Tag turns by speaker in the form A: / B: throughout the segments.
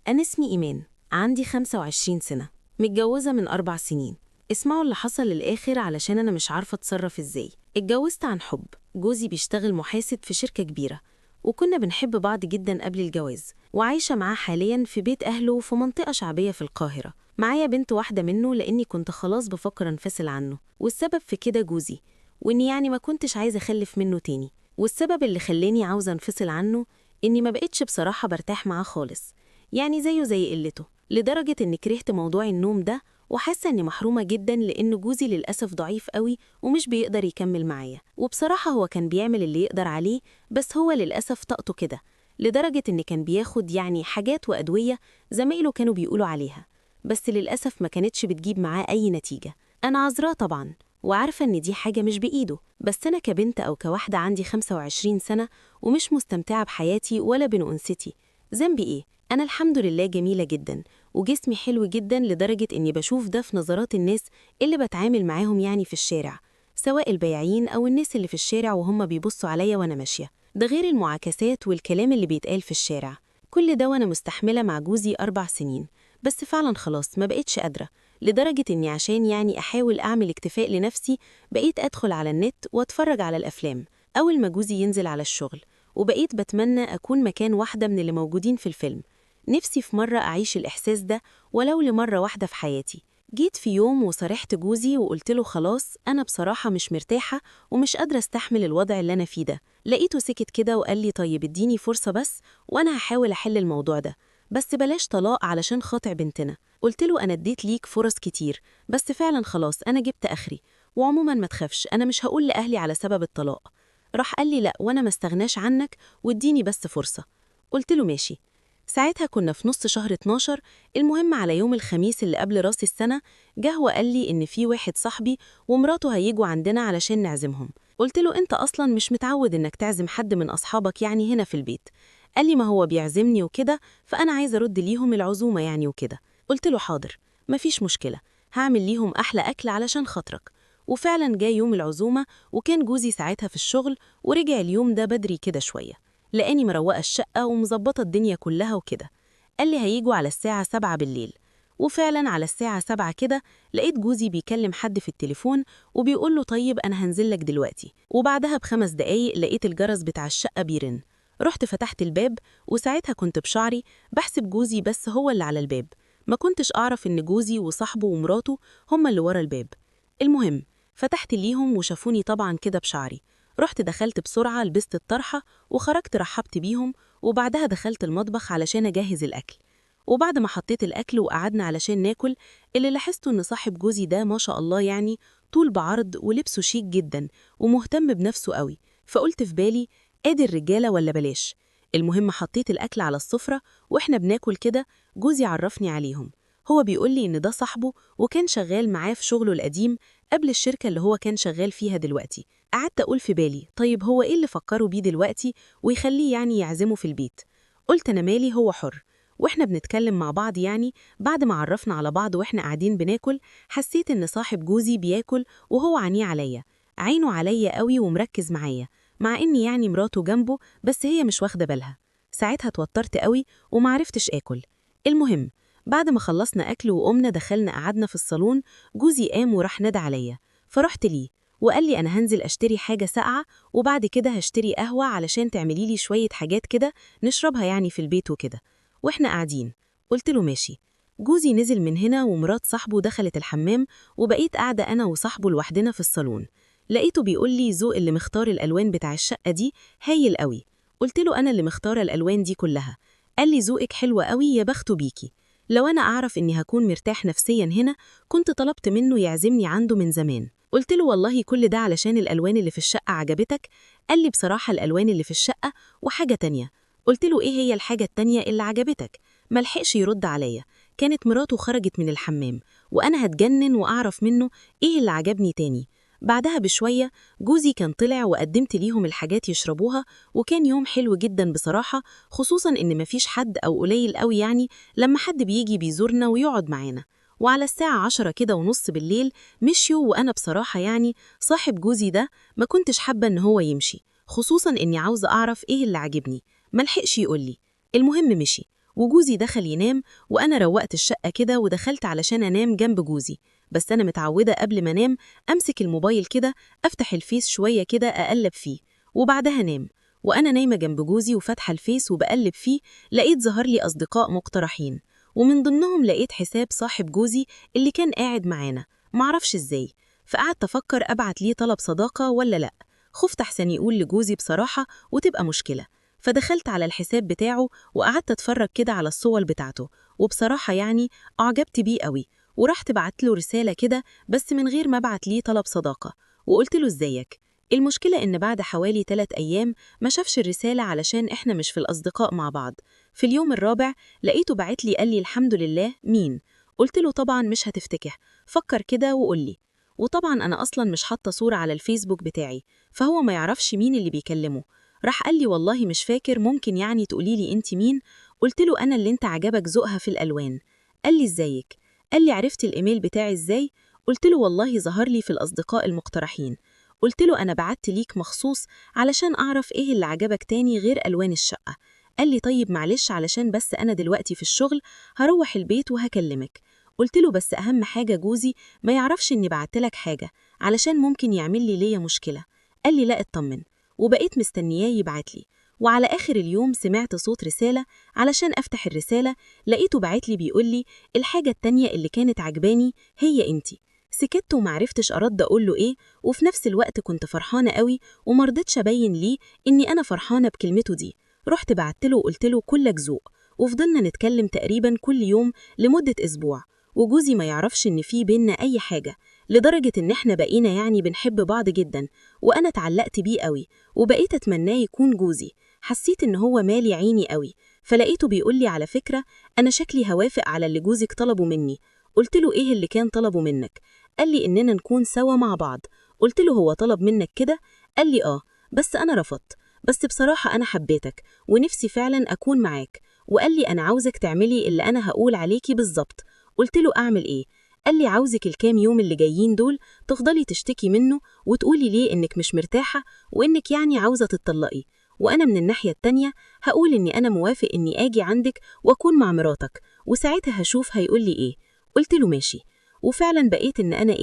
A: أنا اسمي إيمان، عندي 25 سنة، متجوزة من 4 سنين. اسمعوا اللي حصل للآخر علشان أنا مش عارفة أتصرف إزاي. اتجوزت عن حب، جوزي بيشتغل محاسب في شركة كبيرة، وكنا بنحب بعض جدا قبل الجواز، وعايشة معاه حاليا في بيت أهله في منطقة شعبية في القاهرة. معايا بنت واحدة منه لأني كنت خلاص بفكر انفصل عنه، والسبب في كده جوزي، وإني يعني ما كنتش عايزة أخلف منه تاني. والسبب اللي خلاني عاوزة انفصل عنه إني ما بقتش بصراحة برتاح معاه خالص، يعني زيه زي قلته، لدرجة إني كرهت موضوع النوم ده، وحاسة إني محرومة جدا لأن جوزي للأسف ضعيف قوي ومش بيقدر يكمل معايا. وبصراحة هو كان بيعمل اللي يقدر عليه، بس هو للأسف طاقته كده، لدرجة إن كان بياخد يعني حاجات وأدوية زمايله كانوا بيقولوا عليها، بس للأسف ما كانتش بتجيب معاه أي نتيجة. أنا عذراه طبعا، وعارفة إن دي حاجة مش بإيده، بس أنا كبنت أو كواحدة عندي 25 سنة ومش مستمتعة بحياتي ولا بأنوثتي، ذنبي إيه؟ أنا الحمد لله جميلة جدا، وجسمي حلو جدا لدرجة إني بشوف ده في نظرات الناس اللي بتعامل معاهم يعني في الشارع، سواء البياعين أو الناس اللي في الشارع وهم بيبصوا عليا وأنا ماشية. ده غير المعاكسات والكلام اللي بيتقال في الشارع. كل ده وأنا مستحملة مع جوزي 4 سنين، بس فعلا خلاص ما بقتش قادرة، لدرجة إني عشان يعني أحاول أعمل اكتفاء لنفسي بقيت أدخل على النت وأتفرج على الأفلام أول ما جوزي ينزل على الشغل، وبقيت بتمنى أكون مكان واحدة من اللي موجودين في الفيلم. نفسي في مرة أعيش الإحساس ده ولو لمرة واحدة في حياتي. جيت في يوم وصرحت جوزي وقلت له خلاص أنا بصراحة مش مرتاحة ومش قادرة استحمل الوضع اللي أنا فيه ده. لقيته سكت كده وقال لي طيب اديني فرصة بس وأنا هحاول أحل الموضوع ده، بس بلاش طلاق علشان خاطر بنتنا. قلت له أنا اديت ليك فرص كتير، بس فعلا خلاص أنا جبت آخري، وعموما ما تخافش أنا مش هقول لأهلي على سبب الطلاق. راح قال لي لأ وأنا ما استغناش عنك واديني بس فرصة. قلت له ماشي. ساعتها كنا في نص شهر 12. المهم على يوم الخميس اللي قبل راس السنة جه وقال لي إن في واحد صاحبي ومراته هيجوا عندنا علشان نعزمهم. قلت له أنت أصلا مش متعود إنك تعزم حد من أصحابك يعني هنا في البيت. قال لي ما هو بيعزمني وكده، فأنا عايزة أرد ليهم العزومة يعني وكده. قلت له حاضر، مفيش مشكلة، هعمل ليهم أحلى أكل علشان خاطرك. وفعلا جاي يوم العزومة، وكان جوزي ساعتها في الشغل، ورجع اليوم ده بدري كده شوية، لقاني مروقة الشقة ومظبطة الدنيا كلها وكده. قال لي هيجوا على الساعة 7 بالليل. وفعلا على الساعة 7 كده لقيت جوزي بيكلم حد في التليفون وبيقول له طيب أنا هنزلك دلوقتي. وبعدها ب5 دقايق لقيت الجرس بتاع الشقة بيرن. رحت فتحت الباب، وساعتها كنت بشعري بحسب جوزي بس هو اللي على الباب، ما كنتش أعرف إن جوزي وصاحبه ومراته هما اللي ورا الباب. المهم فتحت ليهم وشافوني طبعا كده بشعري. رحت دخلت بسرعة لبست الطرحة وخرجت رحبت بيهم، وبعدها دخلت المطبخ علشان أجهز الأكل. وبعد ما حطيت الأكل وقعدنا علشان ناكل، اللي لاحظته إن صاحب جوزي ده ما شاء الله يعني طول بعرض ولبسه شيك جدا ومهتم بنفسه قوي. فقلت في بالي ادي الرجالة ولا بلاش. المهم حطيت الأكل على السفرة وإحنا بناكل كده، جوزي عرفني عليهم. هو بيقول لي إن ده صاحبه وكان شغال معاه في شغله القديم قبل الشركة اللي هو كان شغال فيها دلوقتي. قعدت أقول في بالي طيب هو إيه اللي فكروا بيه دلوقتي ويخليه يعني يعزمه في البيت؟ قلت أنا مالي، هو حر. وإحنا بنتكلم مع بعض يعني بعد ما عرفنا على بعض وإحنا قاعدين بناكل، حسيت إن صاحب جوزي بياكل وهو عينيه عليا، عينه عليا قوي ومركز معايا، مع إني يعني مراته جنبه بس هي مش واخدة بالها. ساعتها اتوترت قوي ومعرفتش آكل. المهم بعد ما خلصنا أكل وقمنا دخلنا قعدنا في الصالون، جوزي قام وراح نادى عليا، فرحت ليه وقال لي أنا هنزل أشتري حاجة ساقعة وبعد كده هشتري قهوة علشان تعملي لي شوية حاجات كده نشربها يعني في البيت وكده. وإحنا قاعدين قلت له ماشي. جوزي نزل من هنا ومرات صاحبه دخلت الحمام، وبقيت قاعدة أنا وصاحبه لوحدنا في الصالون. لقيته بيقول لي ذوق اللي مختار الألوان بتاع الشقة دي هايل قوي. قلت له أنا اللي مختارة الألوان دي كلها. قال لي ذوقك حلوة قوي يا بخته بيكي، لو أنا أعرف إني هكون مرتاح نفسيا هنا كنت طلبت منه يعزمني عنده من زمان. قلت له والله كل ده علشان الألوان اللي في الشقة عجبتك؟ قال لي بصراحة الألوان اللي في الشقة وحاجة تانية. قلت له إيه هي الحاجة التانية اللي عجبتك؟ ملحقش يرد عليا، كانت مراته خرجت من الحمام وأنا هتجنن وأعرف منه إيه اللي عجبني تاني. بعدها بشوية جوزي كان طلع وقدمت ليهم الحاجات يشربوها، وكان يوم حلو جدا بصراحة، خصوصا إن مفيش حد أو قليل قوي يعني لما حد بيجي بيزورنا ويقعد معانا. وعلى الساعة 10 كده ونص بالليل مشيوا، وأنا بصراحة يعني صاحب جوزي ده ما كنتش حابة إن هو يمشي، خصوصا إني عاوزة أعرف إيه اللي عجبني. ملحقش يقولي. المهم مشي، وجوزي دخل ينام وأنا روقت الشقة كده ودخلت علشان أنام جنب جوزي. بس أنا متعودة قبل ما أنام أمسك الموبايل كده، أفتح الفيس شوية كده أقلب فيه وبعدها أنام. وأنا نايمة جنب جوزي وفاتحة الفيس وبقلب فيه، لقيت ظهر لي أصدقاء مقترحين، ومن ضمنهم لقيت حساب صاحب جوزي اللي كان قاعد معانا، معرفش إزاي. فقعدت أفكر أبعت ليه طلب صداقة ولا لأ، خفت أحسن يقول لجوزي بصراحة وتبقى مشكلة. فدخلت على الحساب بتاعه وقعدت أتفرج كده على الصور بتاعته، وبصراحة يعني أعجبت بيه قوي، ورحت بعت له رسالة كده بس من غير ما أبعت ليه طلب صداقة، وقلت له إزيك. المشكلة إن بعد حوالي 3 أيام ما شافش الرسالة علشان إحنا مش في الأصدقاء مع بعض. في اليوم الرابع لقيته بعت لي قال لي الحمد لله مين؟ قلت له طبعا مش هتفتكر، فكر كده وقول لي. وطبعا أنا أصلا مش حاطة صورة على الفيسبوك بتاعي، فهو ما يعرفش مين اللي بيكلمه. راح قال لي والله مش فاكر، ممكن يعني تقولي لي انت مين؟ قلت له انا اللي انت عجبك ذوقها في الالوان. قال لي ازيك؟ قال لي عرفت الايميل بتاعي ازاي؟ قلت له والله ظهر لي في الاصدقاء المقترحين. قلت له انا بعت ليك مخصوص علشان اعرف ايه اللي عجبك تاني غير الوان الشقه. قال لي طيب معلش علشان بس انا دلوقتي في الشغل، هروح البيت وهكلمك. قلت له بس اهم حاجه جوزي ما يعرفش اني بعتلك حاجه علشان ممكن يعمل لي ليا مشكله. قال لي لا اطمن، وبقيت مستنياه يبعت لي. وعلى آخر اليوم سمعت صوت رسالة، علشان أفتح الرسالة لقيته بعت لي بيقول لي الحاجة التانية اللي كانت عجباني هي انتي. سكت ومعرفتش أرد أقول له إيه، وفي نفس الوقت كنت فرحانة قوي ومرضتش أبين ليه إني أنا فرحانة بكلمته دي. رحت بعت له وقلت له كلك ذوق، وفضلنا نتكلم تقريبا كل يوم لمدة أسبوع، وجوزي ما يعرفش إن في بينا أي حاجة، لدرجة إن إحنا بقينا يعني بنحب بعض جدا. وأنا اتعلقت بيه قوي وبقيت أتمناه يكون جوزي. حسيت إن هو مالي عيني قوي، فلقيته بيقول لي على فكرة أنا شكلي هوافق على اللي جوزك طلبه مني. قلت له إيه اللي كان طلبه منك؟ قال لي إننا نكون سوا مع بعض. قلت له هو طلب منك كده؟ قال لي بس أنا رفضت، بس بصراحة أنا حبيتك ونفسي فعلا أكون معاك. وقال لي أنا عاوزك تعملي اللي أنا هقول عليكي بالظبط. قلت له أعمل إيه؟ قال لي عاوزك الكام يوم اللي جايين دول تفضلي تشتكي منه وتقولي ليه إنك مش مرتاحة وإنك يعني عاوزة تتطلقي، وأنا من الناحية التانية هقول إني أنا موافق إني آجي عندك وأكون مع مراتك، وساعتها هشوف هيقول لي إيه. قلت له ماشي. وفعلا بقيت إن أنا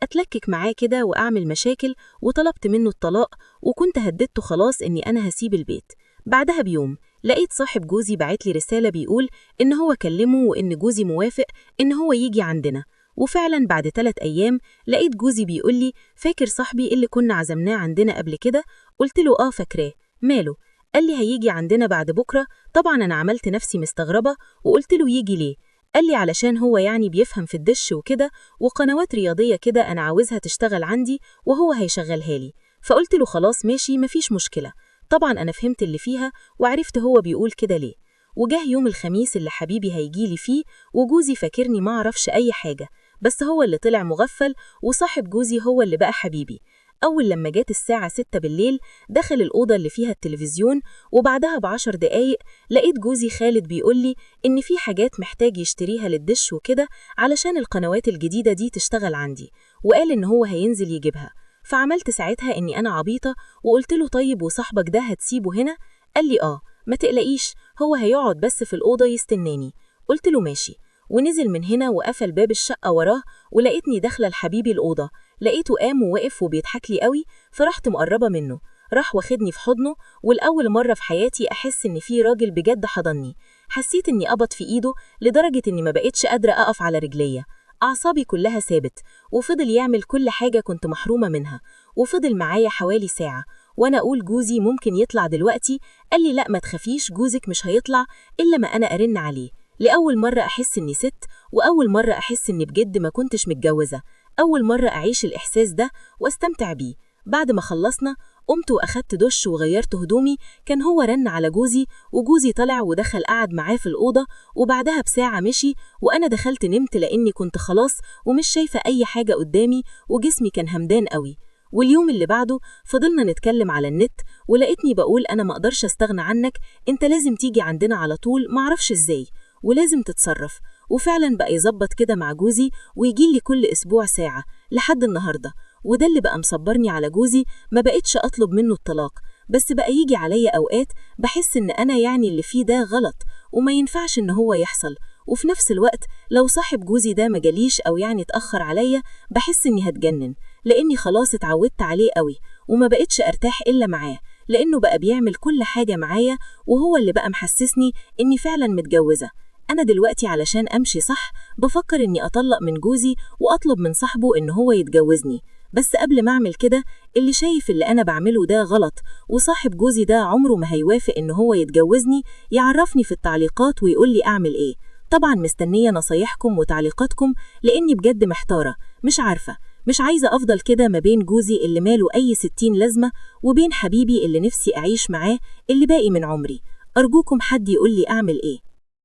A: أتلكك معاه كده وأعمل مشاكل، وطلبت منه الطلاق، وكنت هددته خلاص إني أنا هسيب البيت. بعدها بيوم لقيت صاحب جوزي بعت لي رسالة بيقول إن هو كلمه وإن جوزي موافق إن هو يجي عندنا. وفعلا بعد 3 أيام لقيت جوزي بيقول لي فاكر صاحبي اللي كنا عزمناه عندنا قبل كده؟ قلت له فاكراه. ماله؟ قال لي هيجي عندنا بعد بكرة. طبعا أنا عملت نفسي مستغربة وقلت له يجي ليه؟ قال لي علشان هو يعني بيفهم في الدش وكده، وقنوات رياضية كده أنا عاوزها تشتغل عندي وهو هيشغلها لي. فقلت له خلاص ماشي مفيش مشكلة. طبعا أنا فهمت اللي فيها وعرفت هو بيقول كده ليه. وجاه يوم الخميس اللي حبيبي هيجيلي فيه، وجوزي فاكرني ما أعرفش أي حاجة، بس هو اللي طلع مغفل، وصاحب جوزي هو اللي بقى حبيبي. أول لما جات الساعة 6 بالليل دخل الأوضة اللي فيها التلفزيون، وبعدها ب10 دقايق لقيت جوزي خالد بيقول لي إن في حاجات محتاج يشتريها للدش وكده علشان القنوات الجديدة دي تشتغل عندي، وقال إن هو هينزل يجيبها. فعملت ساعتها إني أنا عبيطة وقلت له طيب وصاحبك ده هتسيبه هنا؟ قال لي ما تقلقيش، هو هيقعد بس في الأوضة يستناني. قلت له ماشي. ونزل من هنا وقفل باب الشقة وراه، ولقيتني داخلة لحبيبي الأوضة، لقيته قام ووقف وبيضحك لي قوي، فرحت مقربة منه، راح واخدني في حضنه، والأول مرة في حياتي أحس إن في راجل بجد حضني. حسيت إني قبض في إيده لدرجة إني ما بقتش قادرة أقف على رجليا، أعصابي كلها ثابت. وفضل يعمل كل حاجة كنت محرومة منها، وفضل معايا حوالي ساعة، وأنا أقول جوزي ممكن يطلع دلوقتي. قال لي لا ما تخافيش، جوزك مش هيطلع إلا ما أنا أرن عليه. لأول مرة أحس إني ست، وأول مرة أحس إني بجد ما كنتش متجوزة، أول مرة أعيش الإحساس ده واستمتع بيه. بعد ما خلصنا قمت وأخدت دش وغيرت هدومي، كان هو رن على جوزي، وجوزي طلع ودخل قعد معاه في الأوضة، وبعدها بساعة مشي، وأنا دخلت نمت لأني كنت خلاص ومش شايفة أي حاجة قدامي، وجسمي كان همدان قوي. واليوم اللي بعده فضلنا نتكلم على النت، ولقيتني بقول أنا ما أقدرش أستغنى عنك، أنت لازم تيجي عندنا على طول، معرفش إزاي، ولازم تتصرف. وفعلا بقى يظبط كده مع جوزي ويجيلي كل أسبوع ساعة لحد النهاردة، وده اللي بقى مصبرني على جوزي، ما بقتش أطلب منه الطلاق.
B: بس بقى يجي عليا أوقات بحس إن أنا يعني اللي فيه ده غلط وما ينفعش إن هو يحصل. وفي نفس الوقت لو صاحب جوزي ده مجاليش أو يعني اتأخر عليا بحس إني هتجنن، لأني خلاص اتعودت عليه قوي وما بقتش أرتاح إلا معاه، لأنه بقى بيعمل كل حاجة معايا وهو اللي بقى محسسني إني فعلا متجوزة. أنا دلوقتي علشان أمشي صح بفكر إني أطلق من جوزي وأطلب من صاحبه إن هو يتجوزني، بس قبل ما أعمل كده اللي شايف اللي أنا بعمله ده غلط وصاحب جوزي ده عمره ما هيوافق إن هو يتجوزني يعرفني في التعليقات ويقول لي أعمل إيه. طبعا مستنية نصايحكم وتعليقاتكم لأني بجد محتارة، مش عارفة، مش عايزة أفضل كده ما بين جوزي اللي ماله أي 60 لازمة وبين حبيبي اللي نفسي أعيش معاه اللي باقي من عمري. أرجوكم حد يقول لي أعمل إيه.